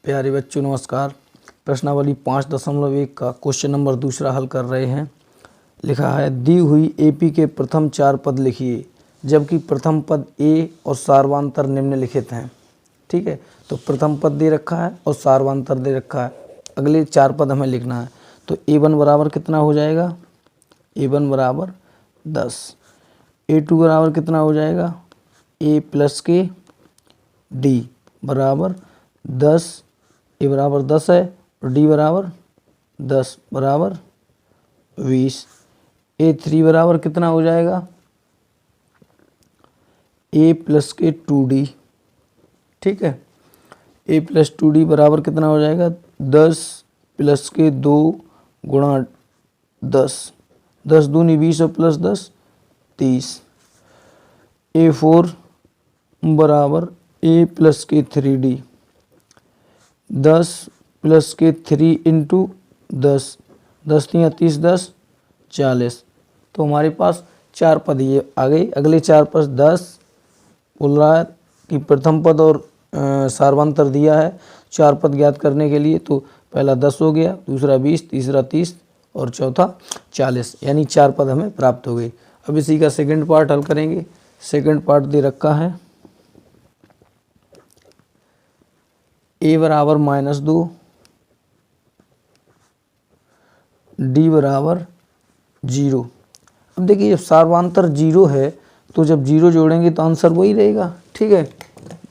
प्यारे बच्चों नमस्कार। प्रश्नावली 5.1 का क्वेश्चन नंबर दूसरा हल कर रहे हैं। लिखा है दी हुई एपी के प्रथम 4 पद लिखिए जबकि प्रथम पद ए और सार्वांतर निम्नलिखित हैं। ठीक है, तो प्रथम पद दे रखा है और सार्वांतर दे रखा है। अगले 4 पद हमें लिखना है। तो A1 बराबर कितना हो जाएगा? A1 बराबर 10। A2 बराबर कितना हो जाएगा? A प्लस के D बराबर 10। A बराबर 10 है और D बराबर 10 बराबर 20। A3 बराबर कितना हो जाएगा? A प्लस के 2D। ठीक है, A प्लस 2D बराबर कितना हो जाएगा? 10 प्लस के 2 गुणा 10, 10 दूनी 20 और प्लस 10 30। A4 बराबर A प्लस के 3D, 10 प्लस के 3 इंटू 10, 10 3 30, 10 40। तो हमारे पास 4 पद ये आ गए। अगले 4 पद 10 बोल रहा है कि प्रथम पद और सार्वंतर दिया है 4 पद ज्ञात करने के लिए। तो पहला 10 हो गया, दूसरा 20, तीसरा 30 और चौथा 40, यानी 4 पद हमें प्राप्त हो गए। अब इसी का सेकंड पार्ट हल करेंगे। सेकंड पार्ट दे रखा है A बराबर -2, D बराबर 0। अब देखिए जब सार्वांतर 0 है तो जब 0 जोड़ेंगे तो आंसर वही रहेगा। ठीक है,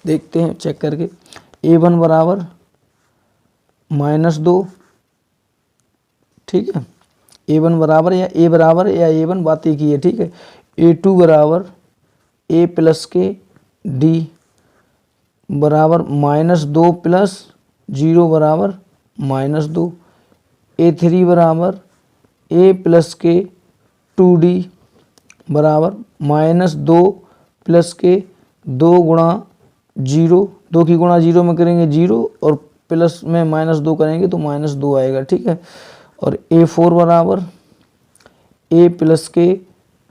देखते हैं चेक करके। A1 बराबर -2। ठीक है, A1 बराबर या A बराबर या A1 बात एक ही है। ठीक है, A2 बराबर A प्लस के D बराबर -2 प्लस 0 बराबर -2। A3 बराबर A प्लस के 2D बराबर -2 प्लस के 2 गुणा 0, 2 की गुणा 0 में करेंगे 0 और प्लस में -2 करेंगे तो -2 आएगा। ठीक है, और A4 बराबर A प्लस के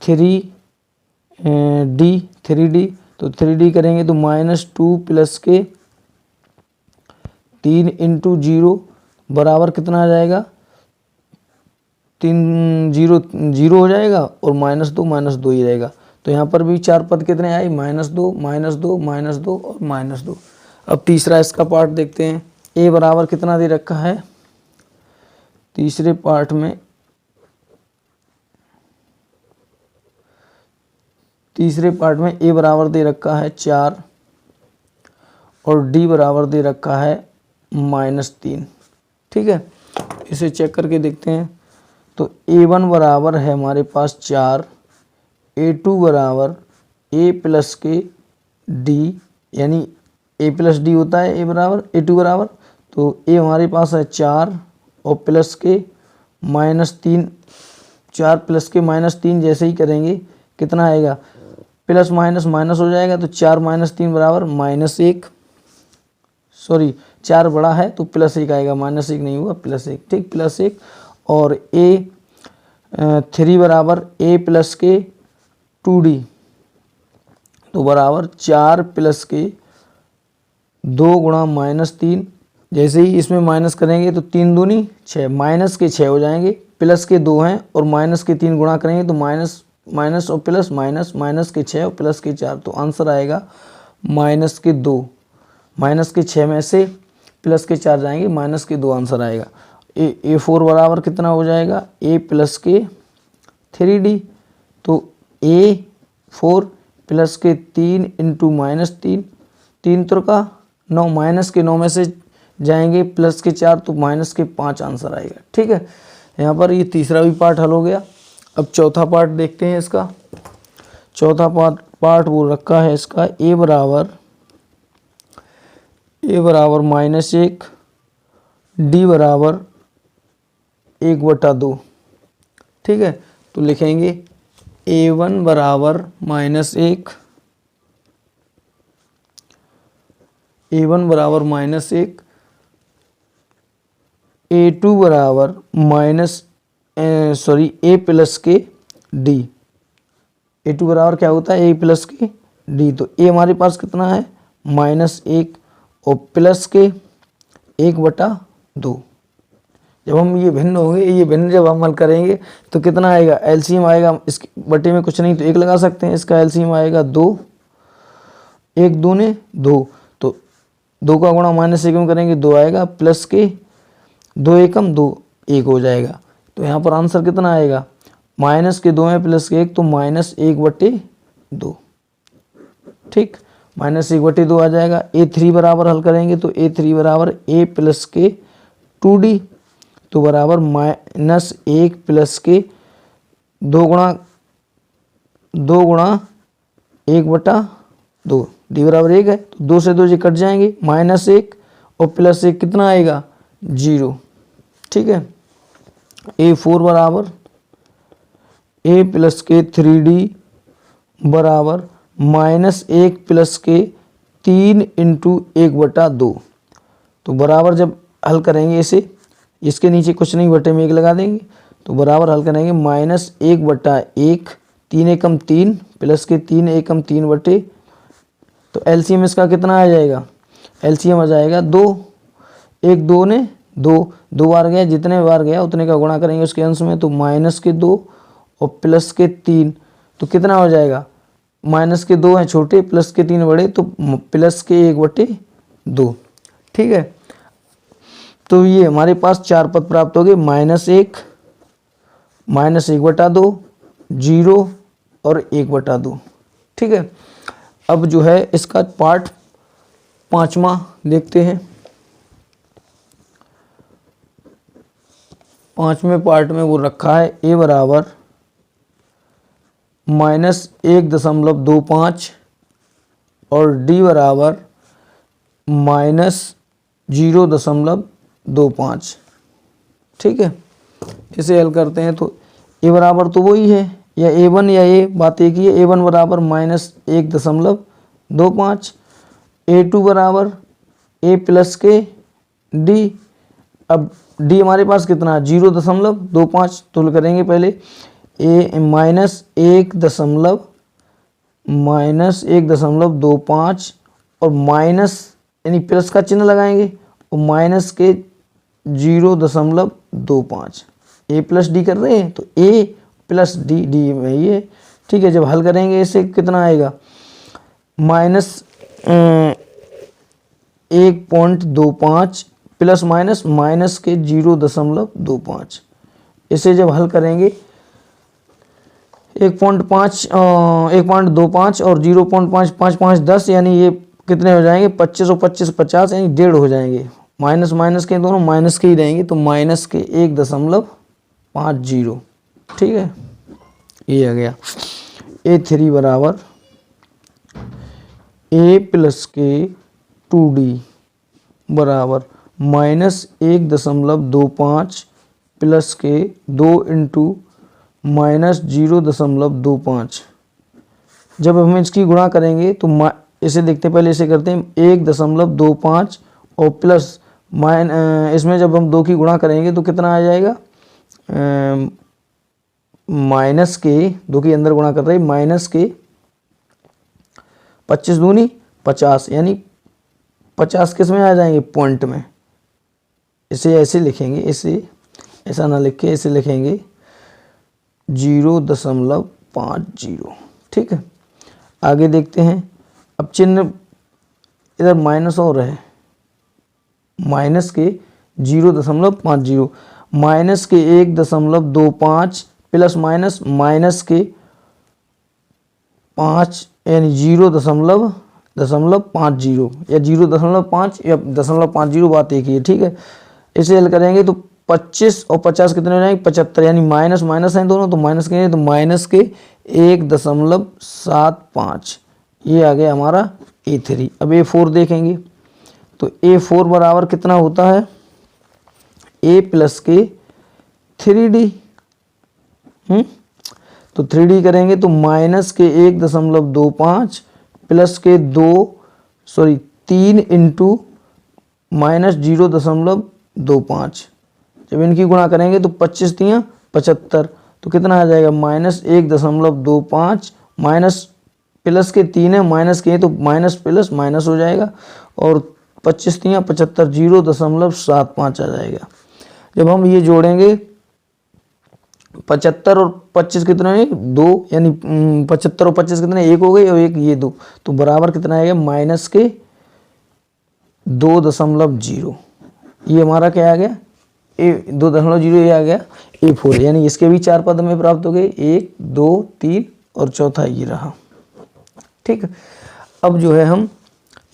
3D, तो 3D करेंगे तो -2 प्लस के 3 इंटू 0 बराबर कितना आ जाएगा? 3 0 0 हो जाएगा और -2 ही रहेगा। तो यहाँ पर भी 4 पद कितने आए? -2 -2 -2 और -2। अब तीसरा इसका पार्ट देखते हैं। A बराबर कितना दे रखा है? तीसरे पार्ट में A बराबर दे रखा है 4 और D बराबर दे रखा है -3। ठीक है, इसे चेक करके देखते हैं। तो A1 बराबर है हमारे पास 4, A2 बराबर A प्लस के D, यानी A प्लस D होता है A बराबर A2 बराबर। तो A हमारे पास है 4 और प्लस के -3, 4 प्लस के -3 जैसे ही करेंगे कितना आएगा? प्लस माइनस माइनस हो जाएगा। तो 4 - 3 बराबर -1। सॉरी, 4 बड़ा है तो +1 आएगा, -1 नहीं हुआ, +1। ठीक, +1। और A3 बराबर A प्लस के 2D, तो बराबर 4 प्लस के 2 गुणा -3। जैसे ही इसमें माइनस करेंगे तो 3 दूनी 6, माइनस के 6 हो जाएंगे, प्लस के 2 हैं और माइनस के 3 गुणा करेंगे तो माइनस माइनस और प्लस माइनस, माइनस के 6 और प्लस के 4। तो आंसर आएगा -2। माइनस के 6 में से प्लस के 4 जाएंगे, -2 आंसर आएगा। A4 बराबर कितना हो जाएगा? A प्लस के 3D, तो A4 प्लस के 3 इंटू -3, 3 त्रिका 9, माइनस के 9 में से जाएंगे प्लस के 4 तो -5 आंसर आएगा। ठीक है, यहाँ पर ये तीसरा भी पार्ट हल हो गया। अब चौथा पार्ट देखते हैं इसका। चौथा पार्ट वो रखा है इसका A बराबर -1, D बराबर 1/2। ठीक है, तो लिखेंगे A1 बराबर -1, A1 बराबर -1, A2 बराबर A प्लस के D। A2 बराबर क्या होता है? A प्लस के D। तो A हमारे पास कितना है? -1 और प्लस के 1/2। जब हम ये भिन्न होंगे, ये भिन्न जब हम हल करेंगे तो कितना आएगा, एलसीएम आएगा, इसके बटे में कुछ नहीं तो 1 लगा सकते हैं, इसका एलसीएम आएगा 2, 1 दूने 2, तो 2 का गुणा -1 में करेंगे 2 आएगा, प्लस के 2 एकम 2, 1 हो जाएगा। तो यहाँ पर आंसर कितना आएगा, माइनस के 2 है प्लस के 1, तो -1/2। ठीक, -1/2 आ जाएगा। A3 बराबर हल करेंगे तो A3 बराबर A प्लस के 2D, तो बराबर -1 प्लस के 2 गुणा 1/2, D बराबर 1 है, तो 2 से 2 जी कट जाएंगे, -1 और +1 कितना आएगा, 0। ठीक है, A4 बराबर A प्लस के 3D बराबर -1 प्लस के 3 × 1/2। तो बराबर जब हल करेंगे इसे, इसके नीचे कुछ नहीं, बटे में 1 लगा देंगे, तो बराबर हल करेंगे -1/1, 3 एकम 3 प्लस के 3 एकम 3 बटे, तो एलसीएम इसका कितना आ जाएगा, एलसीएम आ जाएगा 2, 1 2 ने 2, 2 बार गया, जितने बार गया उतने का गुणा करेंगे उसके अंश में, तो -2 और प्लस के 3, तो कितना हो जाएगा, -2 हैं छोटे, प्लस के 3 बड़े, तो प्लस के 1/2। ठीक है, तो ये हमारे पास 4 पद प्राप्त हो गए, -1, -1/2, 0 और 1/2। ठीक है, अब जो है इसका पार्ट 5वां देखते हैं। 5वें पार्ट में वो रखा है A बराबर -1.25 और D बराबर -0.25। ठीक है, इसे हल करते हैं तो A बराबर तो वही है, या A1 या A, बात एक ही है। A1 बराबर -1.25, A2 बराबर A प्लस के D। अब D हमारे पास कितना है, 0.25, तो हल करेंगे पहले -1.25 और माइनस यानी प्लस का चिन्ह लगाएंगे और माइनस के 0.25। A प्लस डी कर रहे हैं तो A प्लस डी, डी में ये। ठीक है, जब हल करेंगे इसे कितना आएगा, -1.25 प्लस माइनस के 0.25। इसे जब हल करेंगे 1.25 और 0.555 10, यानी ये कितने हो जाएंगे, 25 और 25 50, यानी 1.5 हो जाएंगे। माइनस माइनस के दोनों माइनस के ही रहेंगे, तो माइनस के 1.50। ठीक है, ये आ गया। A3 बराबर A प्लस के 2D बराबर -1.25 प्लस के 2 × -0.25। जब हम इसकी गुणा करेंगे तो इसे देखते पहले इसे करते हैं 1.25 और प्लस इसमें जब हम 2 की गुणा करेंगे तो कितना आ जाएगा, माइनस के 2 के अंदर गुणा कर रहे हैं, माइनस के 25 दूनी 50, यानी 50 किस में आ जाएंगे, पॉइंट में। इसे ऐसे लिखेंगे, इसे ऐसा ना लिखे, इसे लिखेंगे 0.50। ठीक है, आगे देखते हैं। अब चिन्ह इधर माइनस और है, माइनस के 0.50, माइनस के 1.25 प्लस माइनस के 5, यानी 0.50 या 0.5 या 0.50, बात एक ही है। ठीक है, इसे हल करेंगे तो 25 और 50 कितने हो जाएंगे, 75, यानी माइनस माइनस हैं दोनों, तो माइनस के तो माइनस के 1.75। ये आ गया हमारा A3। अब A4 देखेंगे तो A4 बराबर कितना होता है, A प्लस के 3D। तो 3D करेंगे तो माइनस के 1.25 प्लस के 3 × -0.25। जब इनकी गुणा करेंगे तो 25 × 75, तो कितना आ जाएगा, -1.25 माइनस प्लस के 3 है, माइनस के तो माइनस प्लस माइनस हो जाएगा, और 25 तियाँ 75, 0.75 आ जाएगा। जब हम ये जोड़ेंगे 75 और 25 कितना है 2, यानी 75 और 25 कितने 1 हो गए और एक ये 2, तो बराबर कितना आएगा माइनस के 2.0। ये हमारा क्या आ गया 2.0 ये आ गया A4, यानी इसके भी 4 पद में प्राप्त हो गए 1 2 3 और चौथा ये रहा। ठीक, अब जो है हम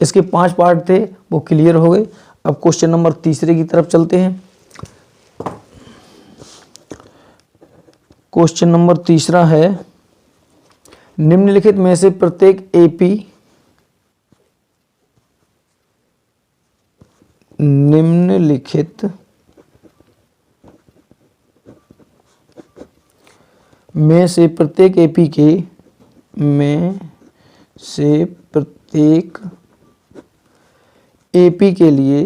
इसके 5 पार्ट थे वो क्लियर हो गए। अब क्वेश्चन नंबर तीसरे की तरफ चलते हैं। क्वेश्चन नंबर तीसरा है निम्नलिखित में से प्रत्येक AP निम्नलिखित में से प्रत्येक AP के में से प्रत्येक AP के लिए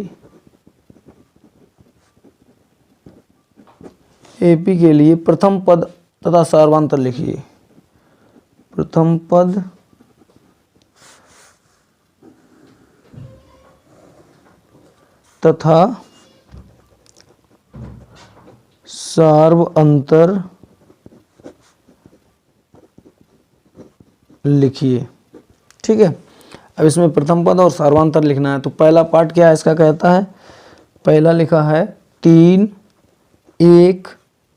AP के लिए प्रथम पद तथा सार्वधातुक लिखिए। प्रथम पद तथा सार्वधातुक लिखिए। ठीक है, अब इसमें प्रथम पद और सार्वधातुक लिखना है। तो पहला पार्ट क्या है इसका, कहता है पहला लिखा है 3 1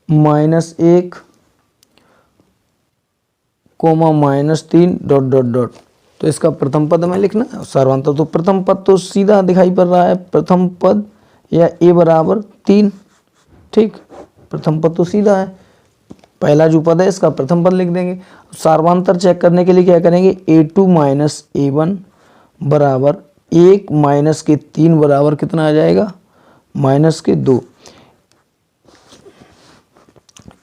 -1 -3 ... तो इसका प्रथम पद में लिखना है सार्वधातुक। तो प्रथम पद तो सीधा दिखाई पड़ रहा है, प्रथम पद या A बराबर 3। ठीक, प्रथम पद तो सीधा है, पहला जो पद है इसका प्रथम पद लिख देंगे। सार्वधातुक चेक करने के लिए क्या करेंगे A2 - A1 बराबर 1 माइनस के 3 बराबर कितना आ जाएगा -2।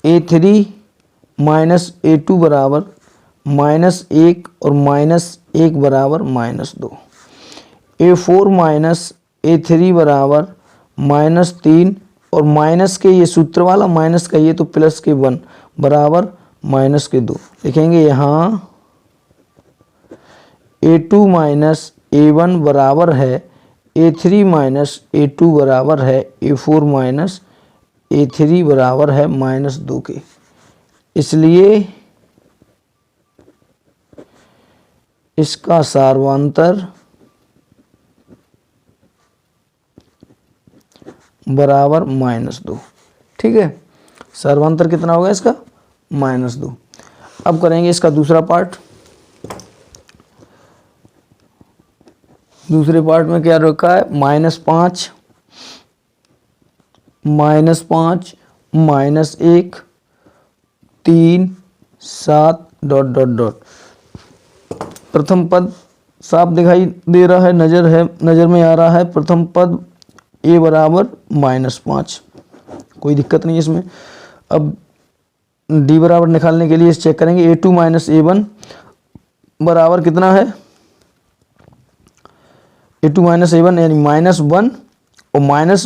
A3 - A2 बराबर -1 और -1 बराबर -2। A4 - A3 बराबर -3 और माइनस के ये सूत्र वाला माइनस का ये तो प्लस के 1 बराबर -2 लिखेंगे यहाँ। A2 - A1 बराबर है A3 - A2 बराबर है A4 - A3 बराबर है -2 के। इसलिए इसका सार्वधातुक बराबर -2। ठीक है, सार्वधातुक कितना होगा इसका -2। अब करेंगे इसका दूसरा पार्ट। दूसरे पार्ट में क्या रखा है -5 -5 -1 3 7 ... प्रथम पद साफ दिखाई दे रहा है, नज़र में आ रहा है। प्रथम पद A बराबर -5, कोई दिक्कत नहीं इसमें। अब D बराबर निकालने के लिए चेक करेंगे A2 - A1 बराबर कितना है A2 - A1 यानी -1 और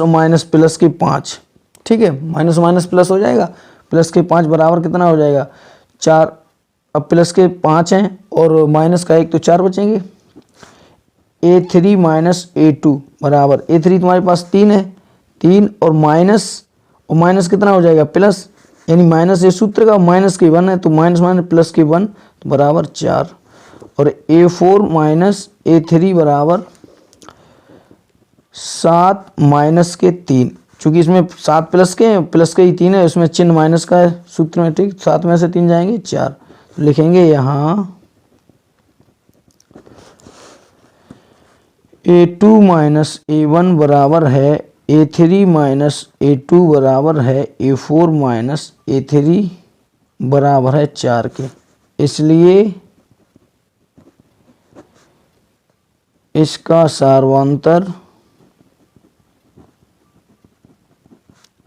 माइनस प्लस के 5। ठीक है, माइनस प्लस हो जाएगा, प्लस के 5 बराबर कितना हो जाएगा 4। अब प्लस के 5 हैं और माइनस का 1 तो 4 बचेंगे। A3 - A2 बराबर A3 तुम्हारे पास 3 है, 3 और माइनस कितना हो जाएगा प्लस, यानी माइनस ये सूत्र का माइनस के 1 है तो माइनस प्लस के 1 तो बराबर 4। और A4 - A3 बराबर 7 माइनस के 3, चूँकि इसमें 7 प्लस के ही 3 है, उसमें चिन्ह माइनस का है सूत्र में। ठीक, 7 में से 3 जाएंगे 4, तो लिखेंगे यहाँ A2 - A1 बराबर है A3 - A2 बराबर है A4 - A3 बराबर है 4 के। इसलिए इसका सार्वधातुक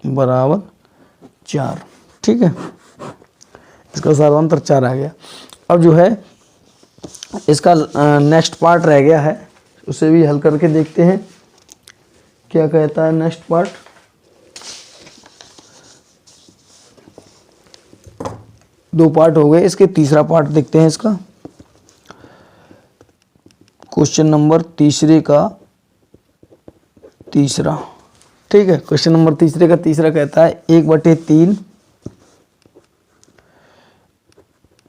बराबर 4। ठीक है, इसका सार्वधातुक 4 आ गया। अब जो है इसका नेक्स्ट पार्ट रह गया है, उसे भी हल करके देखते हैं क्या कहता है नेक्स्ट पार्ट। दो पार्ट हो गए इसके, तीसरा पार्ट देखते हैं इसका। क्वेश्चन नंबर तीसरे का तीसरा। ठीक है, क्वेश्चन नंबर तीसरे का तीसरा कहता है 1/3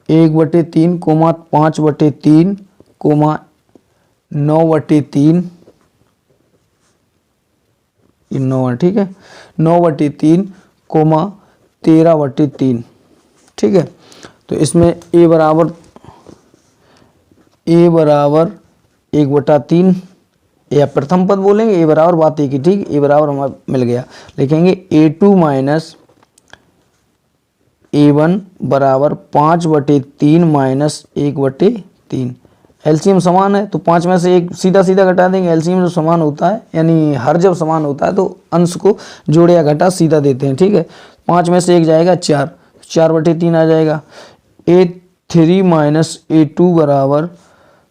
1/3 कोमा 5/3 कोमा 9/3 ये 9 है। ठीक है, 9/3 कोमा 13/3। ठीक है, तो इसमें a बराबर 1/3 या प्रथम पद बोलेंगे, a बराबर बात एक ही। ठीक, a बराबर हमारा मिल गया, लिखेंगे a2 माइनस a1 बराबर 5/3 माइनस 1/3। एलसीएम समान है तो 5 में से एक सीधा सीधा घटा देंगे। एलसीएम जो समान होता है, यानी हर जब समान होता है तो अंश को जोड़े या घटा सीधा देते हैं। ठीक है, 5 में से एक जाएगा 4, 4/3 आ जाएगा। a3 माइनस a2 बराबर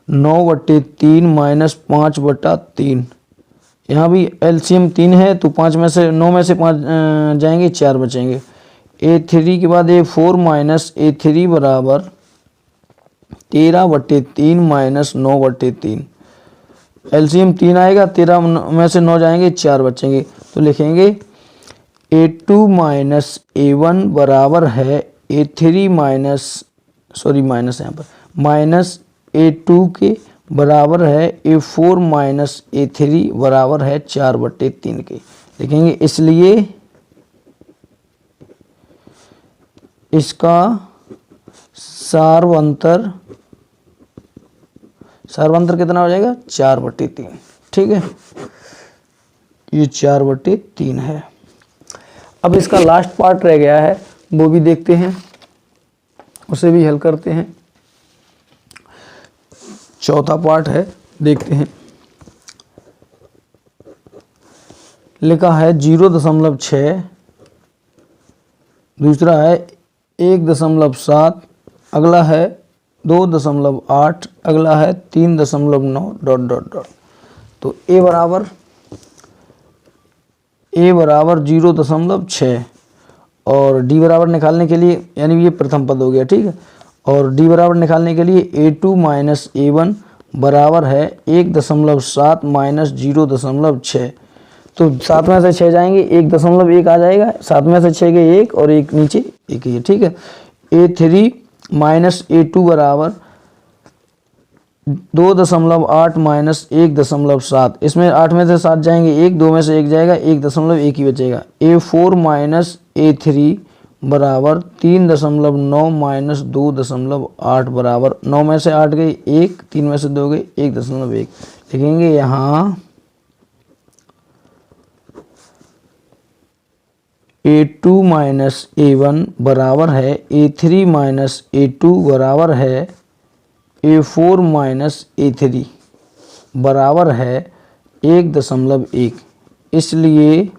9/3 माइनस 5/3। यहाँ भी एलसीएम 3 है तो 5 में से 9 में से 5 जाएंगे, 4 बचेंगे। a3 के बाद a4 माइनस a3 बराबर 13/3 माइनस 9/3। एलसीएम 3 आएगा, 13 में से 9 जाएंगे, 4 बचेंगे। तो लिखेंगे a2 माइनस a1 बराबर है a3 माइनस यहाँ पर माइनस a2 के बराबर है a4 माइनस a3 बराबर है 4/3 के। लिखेंगे इसलिए इसका सार्वंतर कितना हो जाएगा, 4/3। ठीक है, ये 4/3 है। अब इसका लास्ट पार्ट रह गया है, वो भी देखते हैं, उसे भी हल करते हैं। चौथा पार्ट है, देखते हैं। लिखा है 0.6, दूसरा है 1.7, अगला है 2.8, अगला है 3.9 ... तो a बराबर 0.6 और d बराबर निकालने के लिए, यानी ये प्रथम पद हो गया। ठीक है, और d बराबर निकालने के लिए a2 माइनस a1 बराबर है 1.7 माइनस 0.6। तो 7 में से 6 जाएंगे, 1.1 आ जाएगा। 7 में से 6 गए 1 और 1 नीचे 1 ही है। ठीक है, a3 माइनस a2 बराबर 2.8 माइनस 1.7। इसमें 8 में से 7 जाएंगे 1, 2 में से 1 जाएगा, 1.1 ही बचेगा। a4 माइनस a3 बराबर 3.9 माइनस 2.8 बराबर 9 में से 8 गए 1, 3 में से 2 गए 1.1। लिखेंगे यहाँ a2 माइनस a1 बराबर है a3 माइनस a2 बराबर है a4 माइनस a3 बराबर है 1.1। इसलिए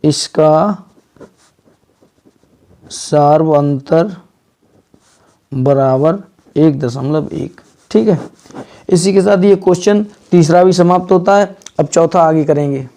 इसका सार्वंतर बराबर 1.1। ठीक है, इसी के साथ ये क्वेश्चन तीसरा भी समाप्त होता है। अब चौथा आगे करेंगे।